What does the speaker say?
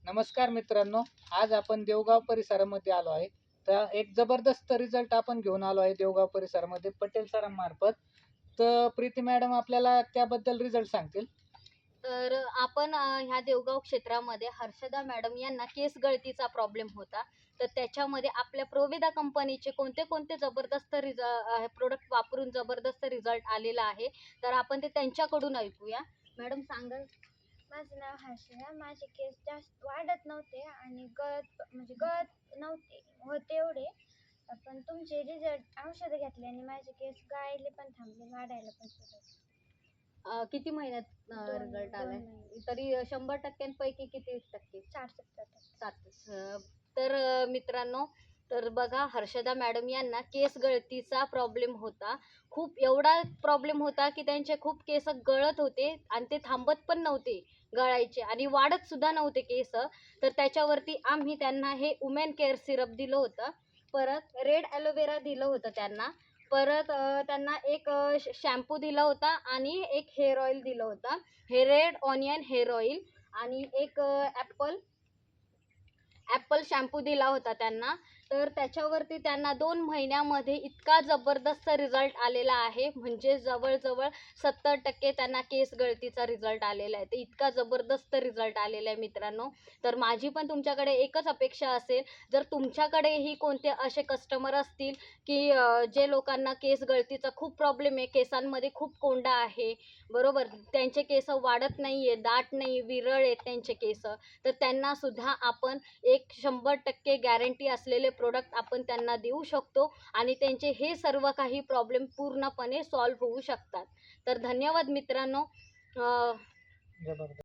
नमस्कार मित्रांनो, आज आपण देवगाव परिसरामध्ये आलो आहे. तर एक जबरदस्त रिझल्ट आपण घेऊन आलो आहे देवगाव परिसरामध्ये पटेल सरांमार्फत. तर प्रीती मॅडम आपल्याला त्याबद्दल रिझल्ट सांगतील. तर आपण ह्या देवगाव क्षेत्रामध्ये हर्षदा मॅडम यांना केस गळतीचा प्रॉब्लेम होता. तर त्याच्यामध्ये आपल्या प्रोवेदा कंपनीचे कोणते कोणते जबरदस्त प्रोडक्ट वापरून जबरदस्त रिझल्ट आलेला आहे. तर आपण ते त्यांच्याकडून ऐकूया. मॅडम सांगाल? माझं नाव हर्षदा. माझे केस जास्त वाढत नव्हते आणि गळत नव्हते होते एवढे. पण तुमचे रिझल्ट औषधं घेतल्याने माझे केस गळायले पण थांबले, वाढायला पण सुरुवात. किती महिन्यात रिझल्ट आलाय? तरी 100% किती टक्के? 60-70%. तर मित्रांनो, तर बघा, हर्षदा मॅडम यांना केस गळतीचा प्रॉब्लेम होता. खूप एवढा प्रॉब्लेम होता की त्यांचे खूप केस गळत होते आणि ते थांबत पण नव्हते गळायचे आणि वाढत सुद्धा नव्हते केस. तर त्याच्यावरती आम्ही त्यांना हे वुमेन केअर सिरप दिलं होतं. परत रेड ॲलोवेरा दिलं होतं त्यांना. परत त्यांना एक शॅम्पू दिला होता आणि एक हेअर ऑइल दिलं होतं. हे रेड ऑनियन हेअर ऑइल आणि एक ॲपल शॅम्पू दिला होता त्यांना. तर त्याच्यावरती त्यांना 2 महिन्यामध्ये इतका जबरदस्त रिझल्ट आलेला आहे, म्हणजे जवळजवळ 70% त्यांना केस गळतीचा रिझल्ट आलेला आहे. तर इतका जबरदस्त रिझल्ट आलेला आहे मित्रांनो. तर माझी पण तुमच्याकडे एकच अपेक्षा असेल, जर तुमच्याकडेही कोणते असे कस्टमर असतील की जे लोकांना केस गळतीचा खूप प्रॉब्लेम आहे, केसांमध्ये खूप कोंडा आहे, बरोबर, त्यांचे केस वाढत नाही आहे, दाट नाही, विरळ आहेत त्यांचे केस, तर त्यांनासुद्धा आपण एक 100% गॅरंटी असलेले प्रोडक्ट आपण त्यांना देऊ शकतो आणि त्यांचे हे सर्व काही प्रॉब्लेम पूर्णपणे सॉल्व्ह होऊ शकतात. तर धन्यवाद मित्रांनो. जबरदस्त.